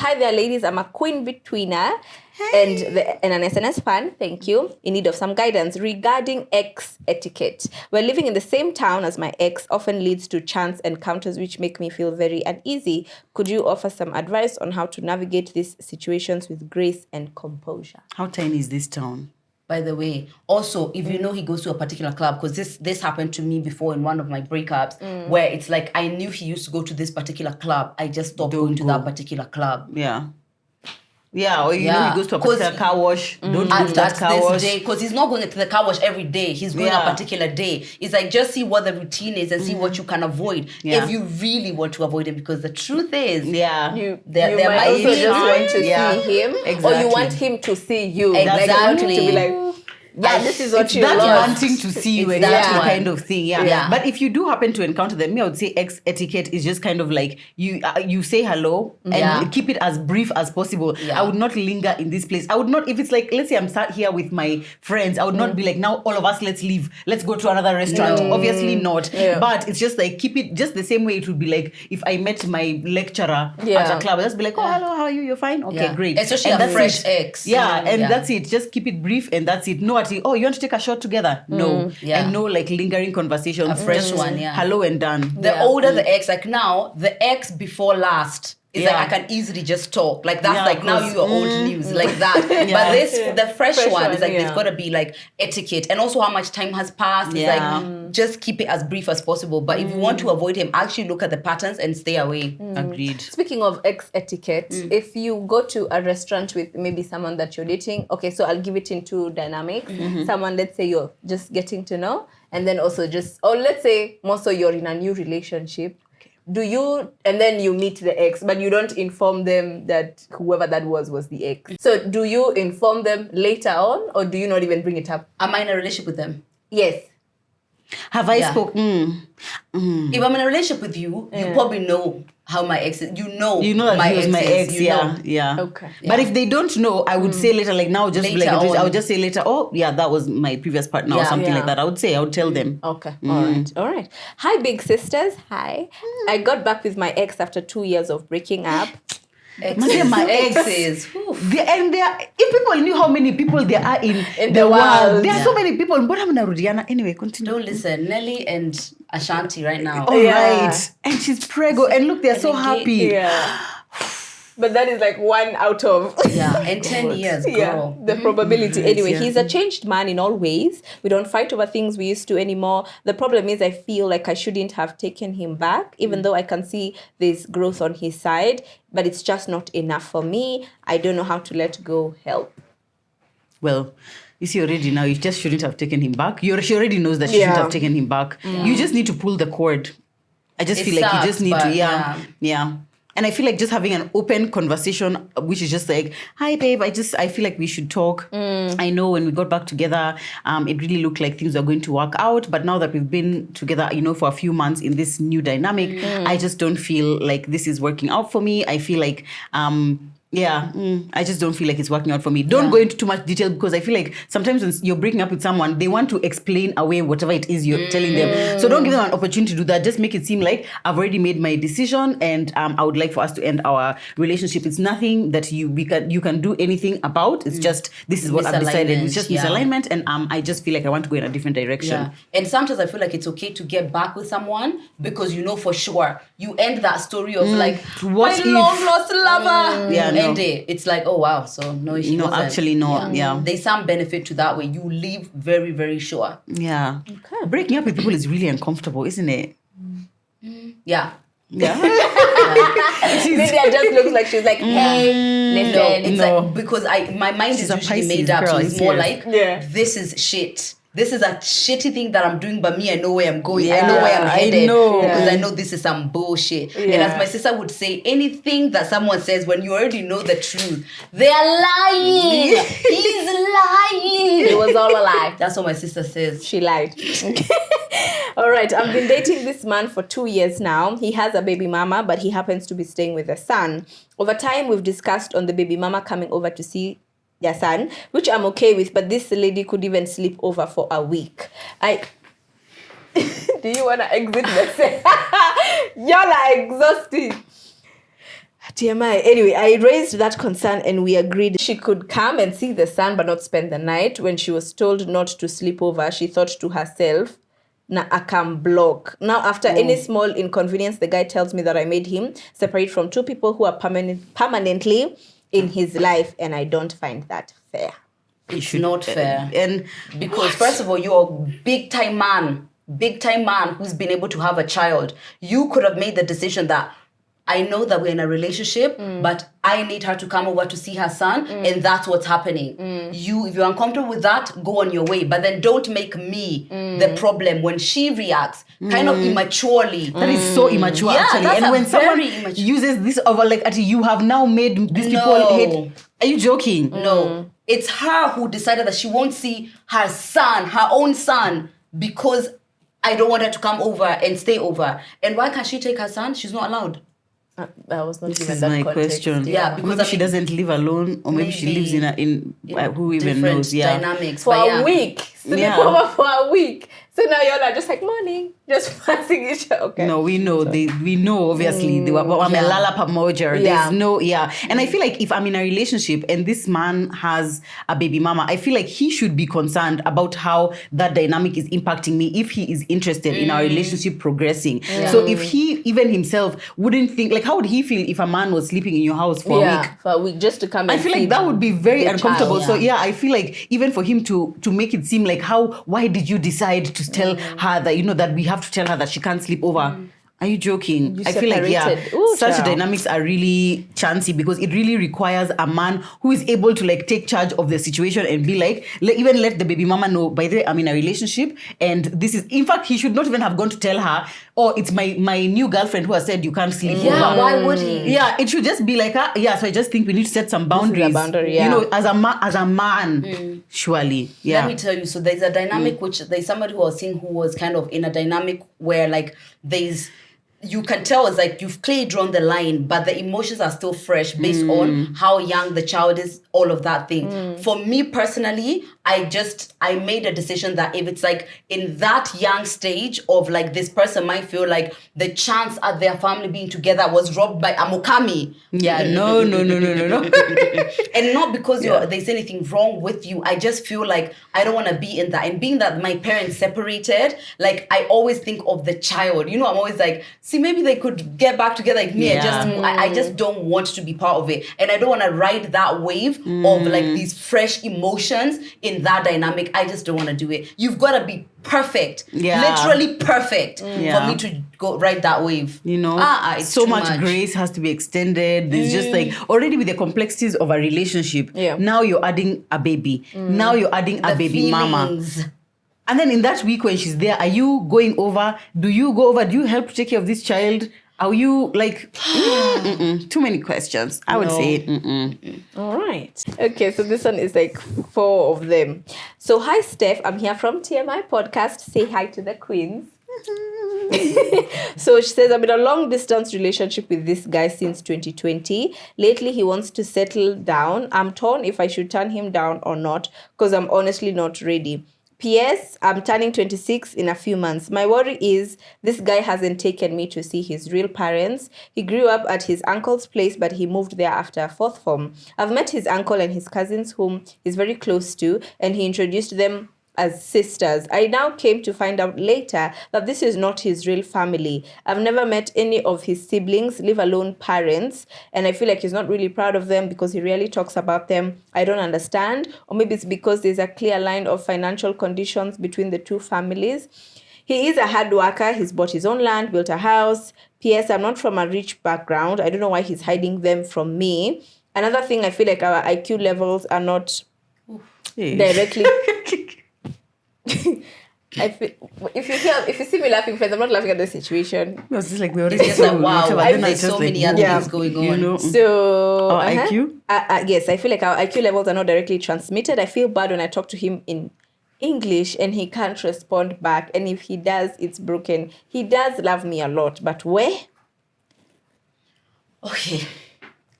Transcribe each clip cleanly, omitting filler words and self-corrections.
"Hi there, ladies. I'm a queen betweener and an SNS fan. Thank you. In need of some guidance regarding ex etiquette. We're living in the same town as my ex. Often leads to chance encounters which make me feel very uneasy. Could you offer some advice on how to navigate these situations with grace and composure?" How tiny is this town? By the way, also, if you know he goes to a particular club, because this happened to me before in one of my breakups, where it's like, I knew he used to go to this particular club. I just stopped going to that particular club. Yeah. Yeah, or you know he goes to a particular car wash. Don't go to that car wash. Because he's not going to the car wash every day. He's going a particular day. It's like, just see what the routine is and see what you can avoid if you really want to avoid it. Because the truth is, you might also just want to see him, or you want him to see you. Exactly. Like, to be like, this is what you lost. That's wanting to see you, exactly kind of thing. Yeah. But if you do happen to encounter them, I would say ex etiquette is just kind of like you say hello and keep it as brief as possible. I would not linger in this place. I would not, if it's like, let's say I'm sat here with my friends, I would not be like, now all of us, let's leave. Let's go to another restaurant. Obviously not. But it's just like, keep it just the same way it would be like if I met my lecturer at a club. I'd just be like, oh, hello, how are you? You're fine? Okay, great. Especially a fresh ex. And that's it. Just keep it brief and that's it. No, oh, you want to take a shot together? No. And no like lingering conversation. A fresh one, Hello and done. The older the ex, like now, the ex before last is like, I can easily just talk. Like that's like, now you are old news, like that. But the fresh one is like, there's got to be like etiquette. And also how much time has passed. It's like, just keep it as brief as possible. But if you want to avoid him, actually look at the patterns and stay away. Agreed. Speaking of ex etiquette, if you go to a restaurant with maybe someone that you're dating, okay, so I'll give it in two dynamics. Someone, let's say you're just getting to know, and then also or let's say more so you're in a new relationship. And then you meet the ex, but you don't inform them that whoever that was the ex. So do you inform them later on, or do you not even bring it up? Am I in a relationship with them? Yes. Have I spoken? If I'm in a relationship with you, you probably know how my ex is. You know that my he was my ex. Yeah. Okay. But if they don't know, I would say later, like now, just later like, I would just say later, oh, yeah, that was my previous partner or something like that. I would tell them. Okay. All right. Hi, big sisters. Hi. I got back with my ex after 2 years of breaking up. My exes. If people knew how many people there are in the world, there are so many people. Anyway, continue. Don't listen. Nelly and Ashanti right now. Oh, right. And she's preggo. And look, they're so happy. Yeah. But that is like 1 out of... in 10 years, girl. The probability. Anyway, he's a changed man in all ways. We don't fight over things we used to anymore. The problem is I feel like I shouldn't have taken him back, even though I can see there's growth on his side. But it's just not enough for me. I don't know how to let go. Help. Well, you see already now, you just shouldn't have taken him back. She already knows that she shouldn't have taken him back. You just need to pull the cord. I just feel like you just need to, yeah. And I feel like just having an open conversation, which is just like, hi, babe, I feel like we should talk. I know when we got back together, it really looked like things were going to work out. But now that we've been together, for a few months in this new dynamic, I just don't feel like this is working out for me. I feel like... I just don't feel like it's working out for me. Don't go into too much detail, because I feel like sometimes when you're breaking up with someone, they want to explain away whatever it is you're telling them. So don't give them an opportunity to do that. Just make it seem like I've already made my decision and I would like for us to end our relationship. It's nothing that you can do anything about. It's just, this is what I've decided. It's just misalignment, and I just feel like I want to go in a different direction. Yeah. And sometimes I feel like it's okay to get back with someone because you know for sure you end that story of like, my long lost lover. It's like, oh wow, so no, she wasn't. Actually no. Yeah. There's some benefit to that way. You leave very, very sure. Yeah. Okay. Breaking up with people is really uncomfortable, isn't it? Yeah. Lydia just looks like she's like, hey, listen. Like, because my mind is usually made up. So it's more like, this is shit. This is a shitty thing that I'm doing, but me, I know where I'm going. I know where I'm headed. Because I know this is some bullshit. And as my sister would say, anything that someone says when you already know the truth, they are lying. He's lying. It was all a lie. That's what my sister says. She lied. All right. I've been dating this man for 2 years now. He has a baby mama, but he happens to be staying with a son. Over time, we've discussed on the baby mama coming over to see their son, which I'm okay with, but this lady could even sleep over for a week. Do you want to exit the set? Y'all are exhausted. TMI. Anyway, I raised that concern and we agreed she could come and see the son but not spend the night. When she was told not to sleep over, she thought to herself, na akam block. Now, after any small inconvenience, the guy tells me that I made him separate from 2 people who are permanently in his life, and I don't find that fair. It's not fair. And because first of all, you're a big time man who's been able to have a child. You could have made the decision that I know that we're in a relationship, but I need her to come over to see her son, and that's what's happening. If you're uncomfortable with that, go on your way. But then don't make me the problem when she reacts kind of immaturely. That is so immature, actually. That's and when someone uses this over, like, you have now made these people hate. Are you joking? No. It's her who decided that she won't see her son, her own son, because I don't want her to come over and stay over. And why can't she take her son? She's not allowed. That was not this even is that my context. question. Yeah, because maybe she doesn't live alone, or maybe she lives in who even knows? Yeah, dynamics for a week. Sleep over for a week. So now you're like just like morning, just passing each other. Okay. No, we know we know obviously they were I'm a lala pamoja. There's no and I feel like if I'm in a relationship and this man has a baby mama, I feel like he should be concerned about how that dynamic is impacting me if he is interested in our relationship progressing. So if he even himself wouldn't think, like, how would he feel if a man was sleeping in your house for a week? For a week just to come and I feel like that would be very uncomfortable. Child. So I feel like even for him to make it seem like why did you decide to tell her that that we have to tell her that she can't sleep over? Are you joking? You I feel like such child. dynamics are really chancy because it really requires a man who is able to like take charge of the situation and be like, even let the baby mama know, by the way, I'm in a relationship and this is, in fact, he should not even have gone to tell her, oh, it's my new girlfriend who has said you can't sleep over. Yeah, why would he? Yeah, it should just be like, so I just think we need to set some boundaries. Boundary, As a man, surely. Yeah. Let me tell you, so there's a dynamic which there's somebody who was seeing who was kind of in a dynamic where like you can tell it's like you've clearly drawn the line, but the emotions are still fresh based on how young the child is, all of that thing. For me personally, I made a decision that if it's like in that young stage of like this person might feel like the chance at their family being together was robbed by Amokami. Yeah, no. And not because there's anything wrong with you. I just feel like I don't want to be in that. And being that my parents separated, like I always think of the child. I'm always like, see, maybe they could get back together like me. I just don't want to be part of it. And I don't want to ride that wave of like these fresh emotions in that dynamic. I just don't want to do it. You've got to be perfect, literally perfect for me to go ride that wave. It's so much grace has to be extended. There's just like already with the complexities of a relationship. Now you're adding a baby. Now you're adding a baby mama. And then in that week when she's there, are you going over? Do you go over? Do you help to take care of this child? Are you like, too many questions? I would say, All right. Okay, so this one is like 4 of them. So, hi, Steph. I'm here from TMI Podcast. Say hi to the queens. So she says, I'm in a long distance relationship with this guy since 2020. Lately, he wants to settle down. I'm torn if I should turn him down or not because I'm honestly not ready. P.S. I'm turning 26 in a few months. My worry is this guy hasn't taken me to see his real parents. He grew up at his uncle's place, but he moved there after 4th form. I've met his uncle and his cousins, whom he's very close to, and he introduced them as sisters. I now came to find out later that this is not his real family. I've never met any of his siblings, leave alone parents, and I feel like he's not really proud of them because he rarely talks about them. I don't understand, or maybe it's because there's a clear line of financial conditions between the 2 families. He is a hard worker. He's bought his own land, built a house. P.S. I'm not from a rich background. I don't know why he's hiding them from me. Another thing, I feel like our IQ levels are not directly... if you see me laughing, friends, I'm not laughing at the situation. No, it's just like we already saw. Wow, there's so many other things going on. So our IQ? Yes, I feel like our IQ levels are not directly transmitted. I feel bad when I talk to him in English and he can't respond back. And if he does, it's broken. He does love me a lot, but where? Okay.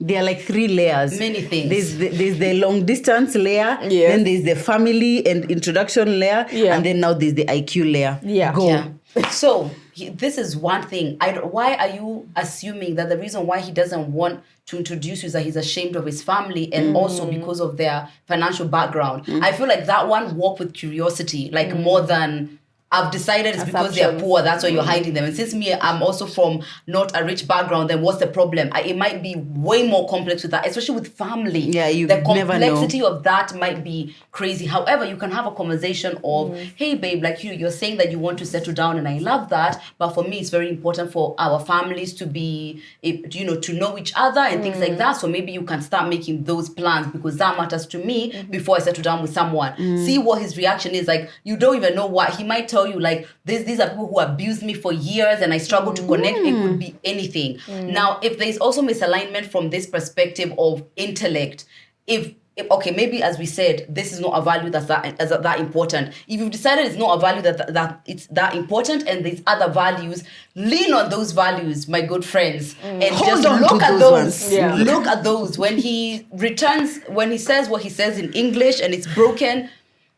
There are like 3 layers. Many things. There's the long distance layer. Then there's the family and introduction layer. And then now there's the IQ layer. Go. So this is one thing. Why are you assuming that the reason why he doesn't want to introduce you is that he's ashamed of his family and also because of their financial background? I feel like that one walk with curiosity, like more than I've decided it's because they're poor, that's why you're hiding them. And since I'm also from not a rich background, then what's the problem? It might be way more complex with that, especially with family. Yeah, the complexity of that might be crazy. However, you can have a conversation of, hey babe, like you're saying that you want to settle down, and I love that, but for me it's very important for our families to be, to know each other and things like that. So maybe you can start making those plans because that matters to me before I settle down with someone. See what his reaction is. Like, you don't even know what he might tell you, like, these are people who abused me for years and I struggle to connect. It could be anything. Now, if there's also misalignment from this perspective of intellect, if okay, maybe as we said, this is not a value that's that important. If you've decided it's not a value that it's that important and there's other values, lean on those values, my good friends, and just look at those. Yeah. Look at those. When he returns, when he says what he says in English and it's broken,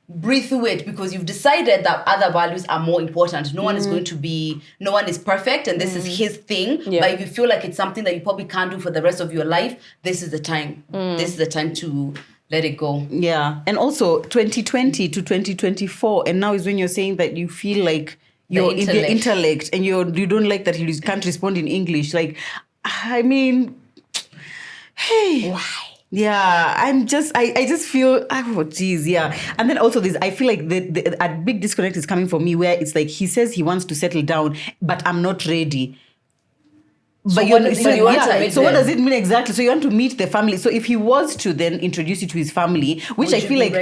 breathe through it, because you've decided that other values are more important. No one is perfect, and this is his thing. Yeah. But if you feel like it's something that you probably can't do for the rest of your life, this is the time. This is the time to let it go. Yeah. And also 2020 to 2024, and now is when you're saying that you feel like your intellect and you don't like that he can't respond in English. Like, I mean, hey, why? Yeah, I just feel, oh, geez, yeah. And then also I feel like a big disconnect is coming for me where it's like he says he wants to settle down, but I'm not ready. But what does it mean exactly? So you want to meet the family. So if he was to then introduce you to his family, which I feel like,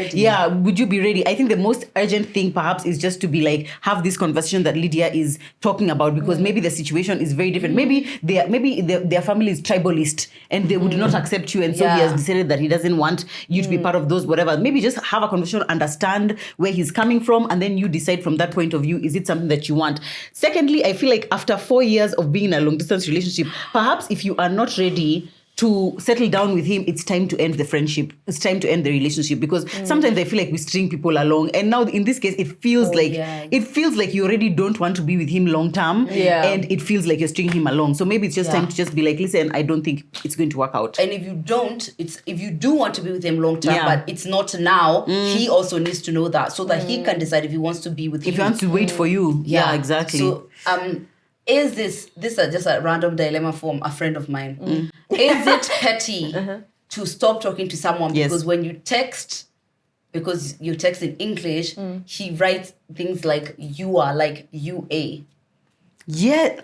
would you be ready? I think the most urgent thing perhaps is just to be like, have this conversation that Lydia is talking about, because maybe the situation is very different. Maybe their family is tribalist and they would not accept you. And so he has decided that he doesn't want you to be part of those, whatever. Maybe just have a conversation, understand where he's coming from, and then you decide from that point of view, is it something that you want? Secondly, I feel like after 4 years of being in a long distance relationship, perhaps if you are not ready to settle down with him, it's time to end the friendship. It's time to end the relationship, because sometimes I feel like we string people along, and now in this case, it feels like you already don't want to be with him long term, and it feels like you're stringing him along. So maybe it's just time to just be like, listen, I don't think it's going to work out. And if you do want to be with him long term, but it's not now, he also needs to know that, so that he can decide if he wants to be with you. If he wants to wait for you, exactly. So is this is just a random dilemma from a friend of mine. Is it petty to stop talking to someone because when you text, because you text in English, he writes things like you are, like UA. Yeah.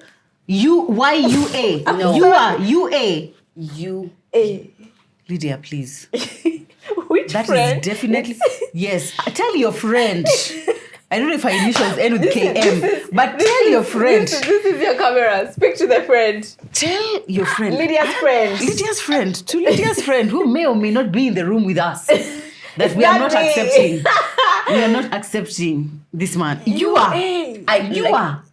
Why UA? No. You are UA. UA. Lydia, please. Which that friend? Is definitely yes. Tell your friend. I don't know if her initials end with KM, but tell your friend. This is your camera. Speak to the friend. Tell your friend. Lydia's friend. Lydia's friend. To Lydia's friend, who may or may not be in the room with us. That we are not accepting. We are not accepting this man. You are.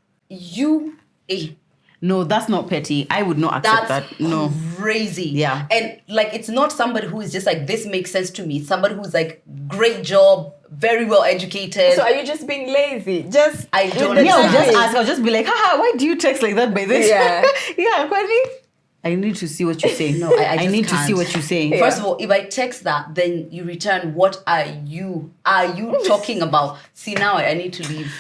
No, that's not petty. I would not accept that. No. Crazy. Yeah. And like, it's not somebody who is just like, this makes sense to me. It's somebody who's like, great job, very well educated. So are you just being lazy? I don't know. Yeah, I'll just ask. I'll just be like, haha, why do you text like that by this? Yeah. Yeah, Kwani. I need to see what you're saying. No, I just need can't. to see what you're saying. Yeah. First of all, if I text that, then you return, what are you talking about? See, now I need to leave.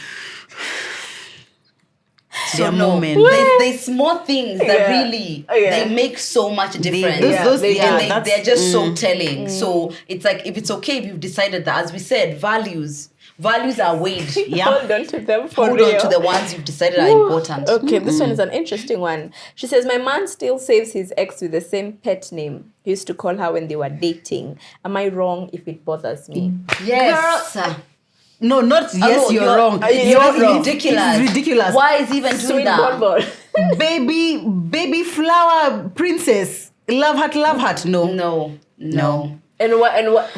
So no, there's small things that really they make so much difference. They're just so telling. So it's like, if it's okay if you've decided that, as we said, values are weighed. Hold on to them for Hold real. on to the ones you've decided are important. Okay, this one is an interesting one. She says, my man still saves his ex with the same pet name he used to call her when they were dating. Am I wrong if it bothers me? Yes. Girl, no, not yes, you're wrong. You're ridiculous. It's ridiculous. Why is he even doing that? baby flower princess. Love heart. No. And what?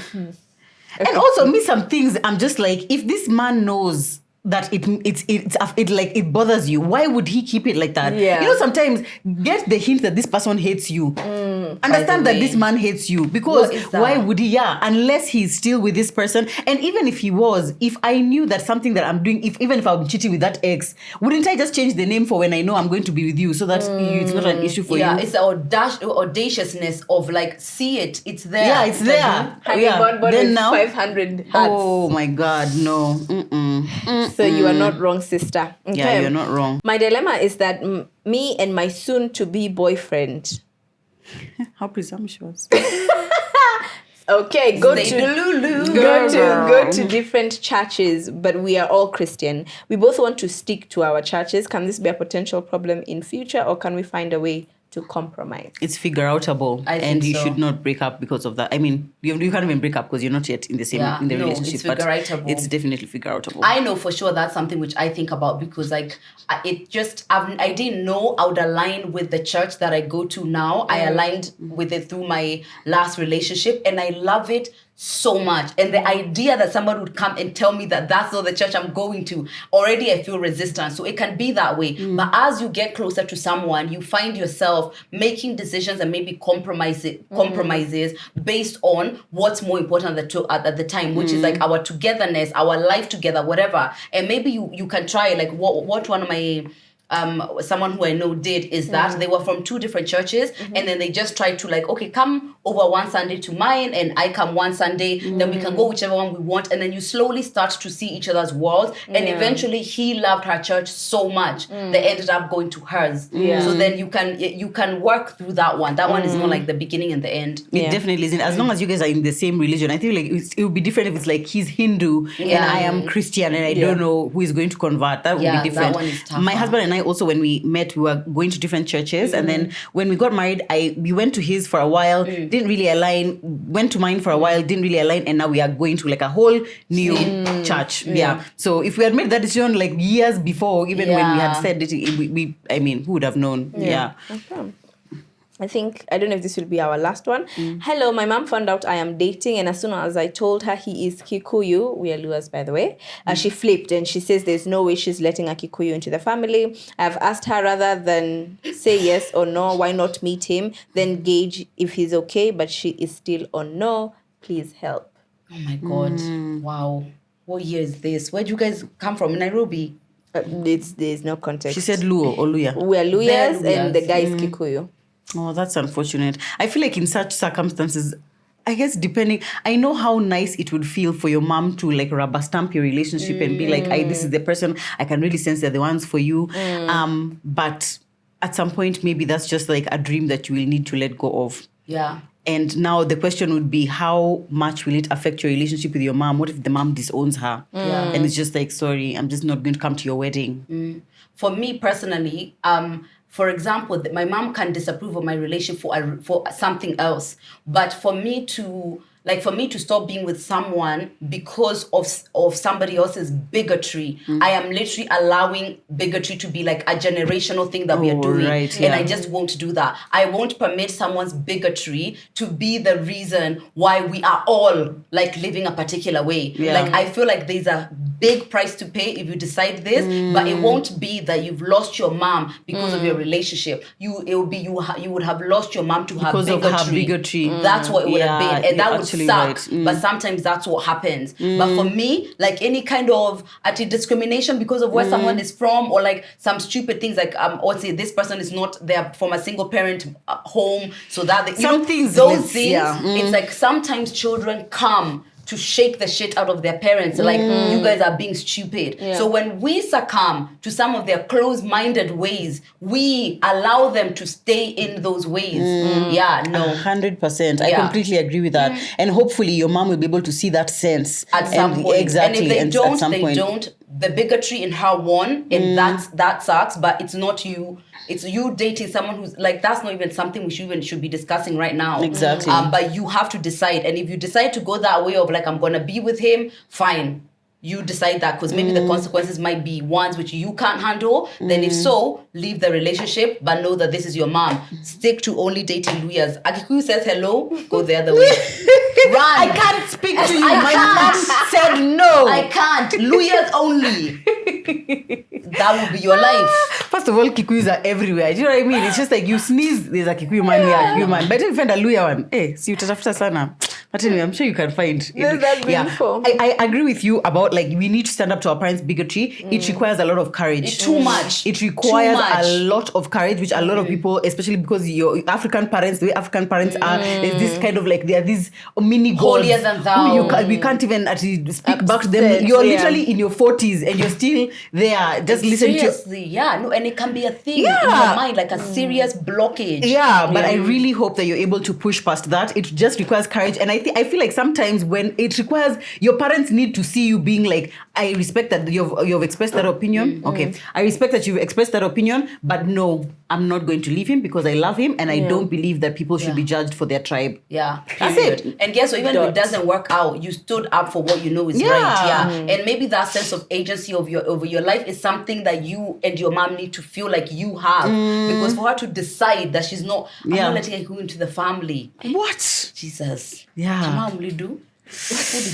And also me, some things I'm just like, if this man knows that it like it bothers you. Why would he keep it like that? Yeah. You know, sometimes get the hint that this person hates you. Understand that this man hates you, because why would he? Yeah, unless he's still with this person. And even if he was, if I knew that something that I'm doing, even if I'm cheating with that ex, wouldn't I just change the name for when I know I'm going to be with you, so that it's not an issue for you? Yeah, it's the audaciousness of like, see it, it's there. Yeah, it's there. Then now 500 hearts. Oh my God, no. So you are not wrong, sister. Okay. Yeah, you're not wrong. My dilemma is that me and my soon-to-be boyfriend. How presumptuous. Okay, go to different churches, but we are all Christian. We both want to stick to our churches. Can this be a potential problem in future, or can we find a way to compromise? It's figure-outable, and you should not break up because of that. I mean, you can't even break up because you're not yet in the same relationship. It's figure-outable. It's definitely figure-outable. I know for sure that's something which I think about, because like I didn't know I would align with the church that I go to now. I aligned with it through my last relationship, and I love it so much. And the idea that somebody would come and tell me that that's not the church I'm going to, already I feel resistance. So it can be that way. But as you get closer to someone, you find yourself making decisions and maybe compromises based on what's more important at the time, which is like our togetherness, our life together, whatever. And maybe you can try, like what one of my someone who I know did is that they were from two different churches, and then they just tried to like, okay, come over one Sunday to mine and I come one Sunday, then we can go whichever one we want, and then you slowly start to see each other's worlds, and eventually he loved her church so much they ended up going to hers. So then you can work through that one. That one is more like the beginning and the end. It definitely isn't. As long as you guys are in the same religion, I feel like it would be different if it's like he's Hindu and I am Christian and I don't know who is going to convert. That would be different. That one is tougher. My husband and I also, when we met, we were going to different churches, and then when we got married, we went to his for a while, didn't really align, went to mine for a while, didn't really align, and now we are going to like a whole new church. So if we had made that decision like years before, even when we had said it, who would have known? Okay. I don't know if this will be our last one. Hello, my mom found out I am dating, and as soon as I told her he is Kikuyu, we are Luas by the way, she flipped and she says there's no way she's letting a Kikuyu into the family. I've asked her, rather than say yes or no, why not meet him, then gauge if he's okay, but she is still on no. Please help. Oh my God. Wow. What year is this? Where do you guys come from? Nairobi? There's no context. She said Luo or Luya. We are Luyas and the guy is Kikuyu. Oh, that's unfortunate. I feel like in such circumstances, I guess depending, I know how nice it would feel for your mom to like rubber stamp your relationship and be like, this is the person, I can really sense they're the ones for you. But at some point, maybe that's just like a dream that you will need to let go of. Yeah. And now the question would be, how much will it affect your relationship with your mom? What if the mom disowns her? And it's just like, sorry, I'm just not going to come to your wedding. For me personally, for example, my mom can disapprove of my relationship for something else. But for me to stop being with someone because of somebody else's bigotry, I am literally allowing bigotry to be like a generational thing that we are doing. And I just won't do that. I won't permit someone's bigotry to be the reason why we are all like living a particular way. Like I feel like there's a big price to pay if you decide this, but it won't be that you've lost your mom because of your relationship. You would have lost your mom to because her bigotry. Of her bigotry. That's what it would have been, and that would suck. Right. But sometimes that's what happens. But for me, like any kind of discrimination because of where someone is from, or like some stupid things like or say this person is not there from a single parent home, so that those things. It's like sometimes children come to shake the shit out of their parents. Like, you guys are being stupid. So when we succumb to some of their closed-minded ways, we allow them to stay in those ways. 100%. I completely agree with that. And hopefully your mom will be able to see that sense. At some point. Exactly. And if they don't, the bigotry in her won, and that sucks, but it's not you. It's you dating someone who's like, that's not even something we should be discussing right now. Exactly. But you have to decide. And if you decide to go that way of like, I'm going to be with him, fine. You decide that, because maybe the consequences might be ones which you can't handle. Then if so, leave the relationship, but know that this is your mom. Stick to only dating Luyas. Akikuyu says hello, go the other way. Run. I can't speak to you. My mom said no. I can't. Lawyers only. That would be your life. First of all, Kikuyus are everywhere. Do you know what I mean? It's just like you sneeze, there's a Kikuyu man here, Kikuyu man. But if you find a Luya one, si utatafuta sana. But anyway, I'm sure you can find. I agree with you about like we need to stand up to our parents' bigotry. It requires a lot of courage. It's too much. It requires a lot of courage, which a lot of people, especially because your African parents, the way African parents are, there's this kind of like there are these mini gods holier than thou. We can't even actually speak back to them. You're literally in your 40s and you're still there. Just listen to. Seriously, and it can be a thing in your mind, like a serious blockage. But I really hope that you're able to push past that. It just requires courage, and I feel like sometimes when it requires, your parents need to see you being like, I respect that you've expressed that opinion. Okay, I respect that you've expressed that opinion, but no, I'm not going to leave him because I love him, and I don't believe that people should be judged for their tribe. That's it. And guess what? Even if it doesn't work out, you stood up for what you know is right. And maybe that sense of agency over your life is something that you and your mom need to feel like you have, because for her to decide that she's not, I'm not letting her go into the family. What? Jesus. Yeah. Who did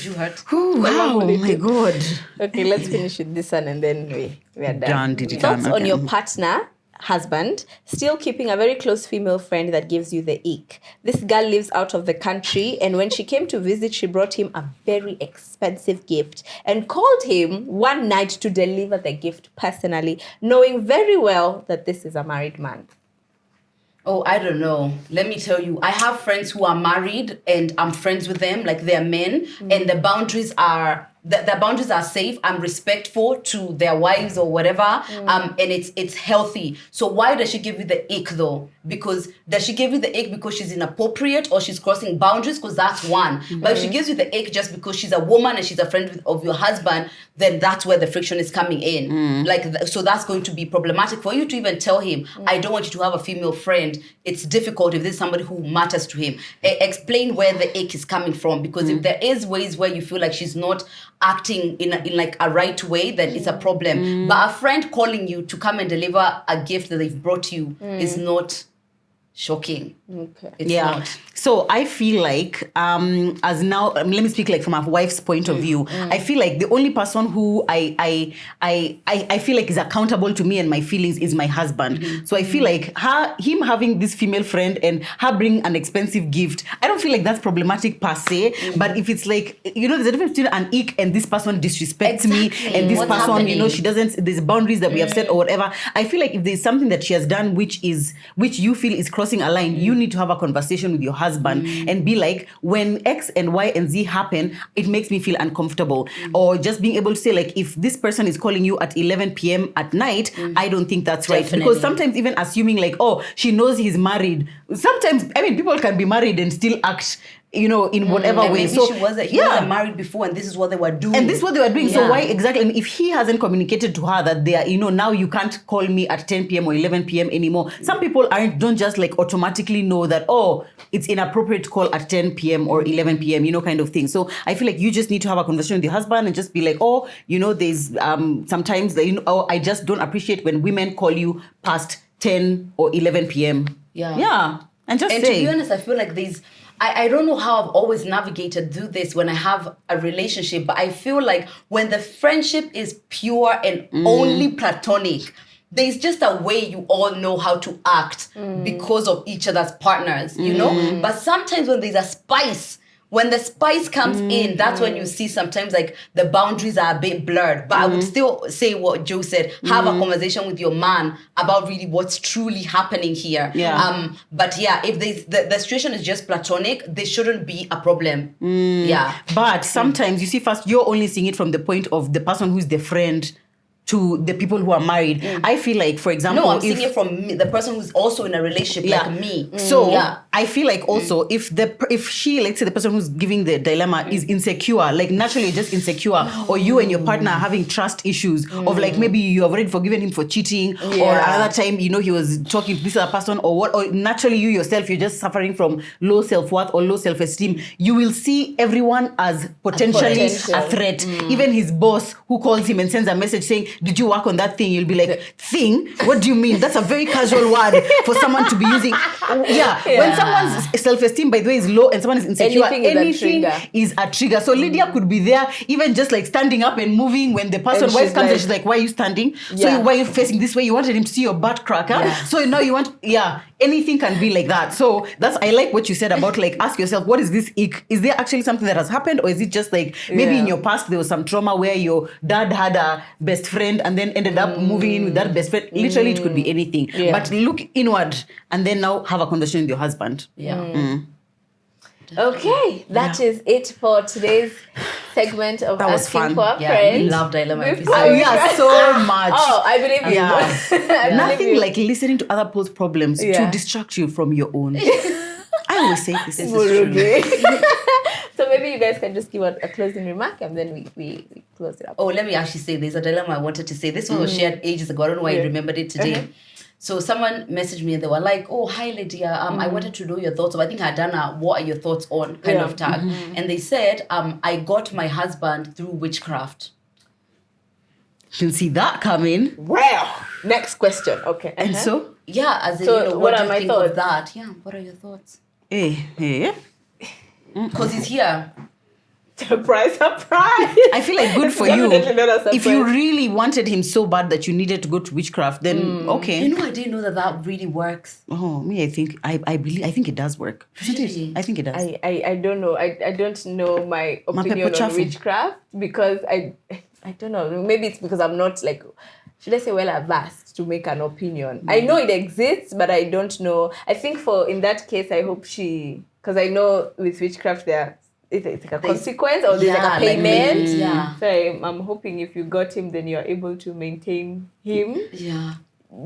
you hurt? Wow, oh my God. Okay, let's finish with this one and then we are done. Thoughts on your partner, husband, still keeping a very close female friend that gives you the ick. This girl lives out of the country, and when she came to visit, she brought him a very expensive gift and called him one night to deliver the gift personally, knowing very well that this is a married man. Oh, I don't know. Let me tell you, I have friends who are married and I'm friends with them, like they're men, and the boundaries are safe. I'm respectful to their wives or whatever, and it's healthy. So why does she give you the ick though? Because does she give you the ick because she's inappropriate or she's crossing boundaries? Because that's one. But if she gives you the ick just because she's a woman and she's a friend of your husband, then that's where the friction is coming in. So that's going to be problematic for you to even tell him, I don't want you to have a female friend. It's difficult if this is somebody who matters to him. Explain where the ick is coming from, because if there is ways where you feel like she's not acting in like a right way, then it's a problem. But a friend calling you to come and deliver a gift that they've brought you is not shocking. Okay. It's not. So I feel like, as now, let me speak like from a wife's point of view. I feel like the only person who I feel like is accountable to me and my feelings is my husband. So I feel like him having this female friend and her bringing an expensive gift, I don't feel like that's problematic per se. But if it's like, there's a difference between an ick and this person disrespects me, and this person, happening? She doesn't, there's boundaries that we have set or whatever. I feel like if there's something that she has done which you feel is crossing a line, you need to have a conversation with your husband and be like, when X and Y and Z happen, it makes me feel uncomfortable. Or just being able to say, like, if this person is calling you at 11 p.m. at night, I don't think that's right. Because sometimes even assuming like, oh, she knows he's married. Sometimes, people can be married and still act in whatever way. So he wasn't married before, and this is what they were doing. And this is what they were doing. So why exactly? And if he hasn't communicated to her that they are, now you can't call me at 10 p.m. or 11 p.m. anymore. Some people don't just like automatically know that, oh, it's inappropriate to call at 10 p.m. or 11 p.m., kind of thing. So I feel like you just need to have a conversation with your husband and just be like, oh, there's sometimes I just don't appreciate when women call you past 10 or 11 p.m. Yeah. And say. To be honest, I feel like I don't know how I've always navigated through this when I have a relationship, but I feel like when the friendship is pure and only platonic, there's just a way you all know how to act because of each other's partners, But sometimes when there's a spice, when the spice comes in, that's when you see sometimes like the boundaries are a bit blurred. But I would still say what Joe said, have a conversation with your man about really what's truly happening here. But if the situation is just platonic, there shouldn't be a problem. But sometimes you see, first, you're only seeing it from the point of the person who's the friend to the people who are married. I feel like, for example... No, I'm seeing it from the person who's also in a relationship like me. So, I feel like also, if she, let's say the person who's giving the dilemma is insecure, like naturally just insecure, or you and your partner are having trust issues, of like maybe you have already forgiven him for cheating, or another time, he was talking to this other person, or what, or naturally you yourself, you're just suffering from low self-worth or low self-esteem, you will see everyone as potentially a threat. Even his boss who calls him and sends a message saying, did you work on that thing? You'll be like, thing? What do you mean? That's a very casual word for someone to be using. When someone's self-esteem, by the way, is low and someone is insecure, anything is a trigger. So Lydia could be there, even just like standing up and moving when the person wife comes and she's like, why are you standing? So why are you facing this way? You wanted him to see your butt crack, huh? So now you want, anything can be like that. So I like what you said about like, ask yourself, what is this ick? Is there actually something that has happened, or is it just like maybe in your past there was some trauma where your dad had a best friend and then ended up moving in with that best friend? Literally, it could be anything. But look inward and then now have a conversation with your husband. Okay, that is it for today's segment of that was Asking fun. for a Friend. We love dilemma episode. So much. Oh, I believe you. Nothing like listening to other people's problems to distract you from your own. I always say this is true. So maybe you guys can just give a closing remark and then we close it up. Oh, let me actually say there's a dilemma I wanted to say. This one was shared ages ago. I don't know why I remembered it today. So someone messaged me and they were like, oh, hi Lydia, I wanted to know your thoughts. I think I had done a what are your thoughts on kind of tag. And they said, I got my husband through witchcraft. Didn't see that coming. Wow. Next question. Okay. And so? Yeah, as in, So what do are you my think thoughts? of that? Yeah, what are your thoughts? Hey. Because he's here. Surprise. I feel like good for you. Definitely not a surprise. If you really wanted him so bad that you needed to go to witchcraft, then okay. You know, I didn't know that really works. Oh, me, I think it does work. Really? I think it does. I don't know. I don't know my opinion on witchcraft because I don't know. Maybe it's because I'm not like, should I say, well versed to make an opinion. I know it exists, but I don't know. I think in that case, I hope because I know with witchcraft it's like a consequence or there's like a payment. So I'm hoping if you got him, then you're able to maintain him.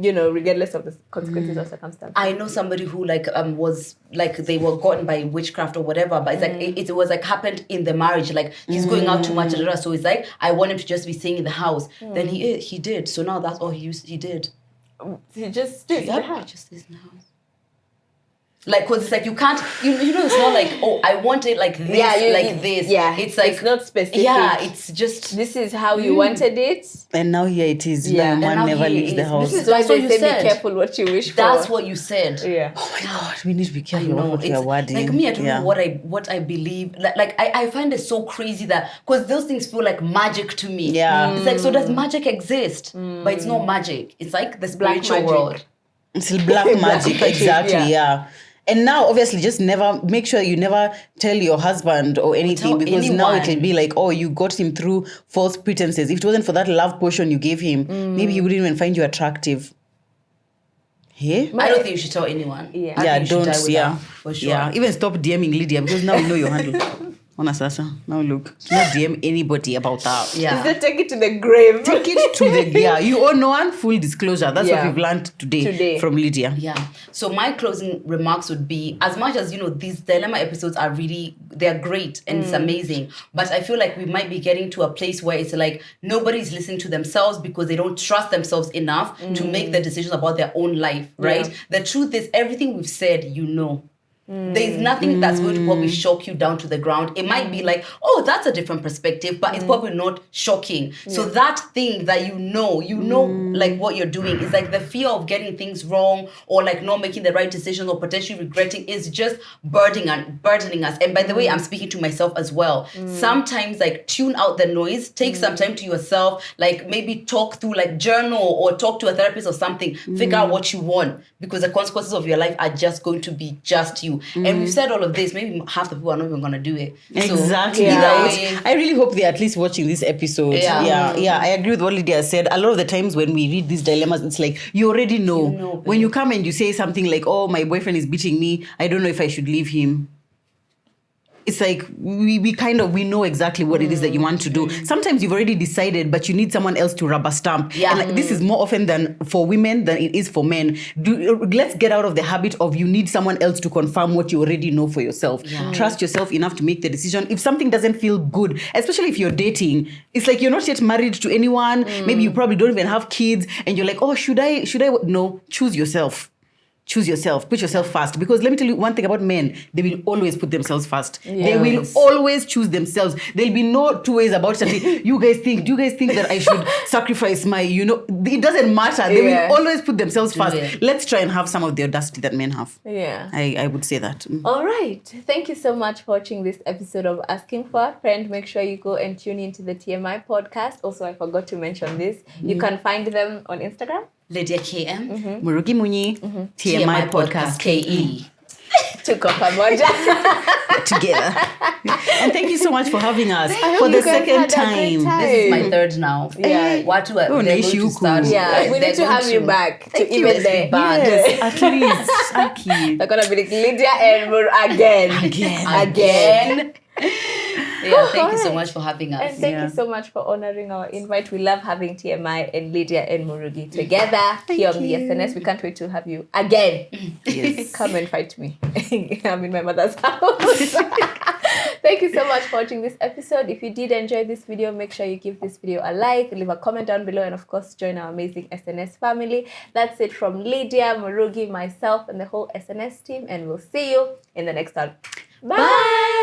You know, regardless of the consequences or circumstances. I know somebody who was like they were gotten by witchcraft or whatever, but it's like it was like happened in the marriage. Like he's going out too much, so it's like I want him to just be staying in the house. Then he did. So now that's all he did. He just stays in the house. Just stays in the house. Like, because it's like you can't, you know, it's not like, oh, I want it like this, this. Yeah, it's like, it's not specific. Yeah, it's just, this is how you wanted it. And now here it is. Yeah. One never leaves the house. This is why they say be careful what you wish for. That's what you said. Yeah. Oh my God, we need to be careful what we are wording. Like me, I don't know what I believe. Like I find it so crazy that, because those things feel like magic to me. Yeah. It's like, so does magic exist? But it's not magic. It's like the spiritual world. It's black magic, exactly, yeah. And now, obviously, just make sure you never tell your husband or anything, because now it can be like, oh, you got him through false pretenses. If it wasn't for that love potion you gave him, maybe he wouldn't even find you attractive. Hey? I don't think you should tell anyone. Yeah, don't. That, for sure. Yeah, even stop DMing Lydia, because now we know your handle. Ona sasa, now look, do not DM anybody about that. Yeah. Just take it to the grave. Take it to the, you owe no one, full disclosure. That's what we've learned today from Lydia. Yeah. So my closing remarks would be, as much as, you know, these dilemma episodes are really, they're great and it's amazing. But I feel like we might be getting to a place where it's like nobody's listening to themselves because they don't trust themselves enough to make the decisions about their own life, right? Yeah. The truth is, everything we've said, you know. There's nothing that's going to probably shock you down to the ground. It might be like, oh, that's a different perspective, but it's probably not shocking. Yeah. So that thing that you know, like what you're doing is like the fear of getting things wrong or like not making the right decision or potentially regretting is just burdening us. And by the way, I'm speaking to myself as well. Sometimes like tune out the noise, take some time to yourself, like maybe talk through, like journal or talk to a therapist or something, figure out what you want, because the consequences of your life are just going to be just you. And we've said all of this, maybe half the people are not even going to do it. Exactly. So, I really hope they're at least watching this episode. Yeah, I agree with what Lydia said. A lot of the times when we read these dilemmas, it's like, you already know. When you come and you say something like, oh, my boyfriend is beating me, I don't know if I should leave him. It's like we know exactly what it is that you want to do. Sometimes you've already decided, but you need someone else to rubber stamp. Yeah. And like, this is more often than for women than it is for men. Let's get out of the habit of you need someone else to confirm what you already know for yourself. Yeah. Trust yourself enough to make the decision. If something doesn't feel good, especially if you're dating, it's like you're not yet married to anyone. Maybe you probably don't even have kids, and you're like, oh, should I? No, choose yourself. choose yourself, put yourself first. Because let me tell you one thing about men, they will always put themselves first. They will always choose themselves. There'll be no two ways about it. Do you guys think that I should sacrifice my, it doesn't matter. They will always put themselves first. Let's try and have some of the audacity that men have. Yeah. I would say that. All right. Thank you so much for watching this episode of Asking for a Friend. Make sure you go and tune into the TMI podcast. Also, I forgot to mention this. You can find them on Instagram. Lydia KM. Murugi Munyi. TMI podcast KE. Tuko pamoja. Together. And thank you so much for having us for the second time. This is my third now. Yeah. What they're going to start. Yeah, we need to have you back to even the band. Yes, at least. Okay. They're gonna be like Lydia and Mur again. Yeah, thank you so much for having us. And thank you so much for honoring our invite. We love having TMI and Lydia and Murugi together here on the SNS. We can't wait to have you again. Yes. Come and fight me. I'm in my mother's house. Thank you so much for watching this episode. If you did enjoy this video, make sure you give this video a like, leave a comment down below, and of course, join our amazing SNS family. That's it from Lydia, Murugi, myself, and the whole SNS team. And we'll see you in the next one. Bye!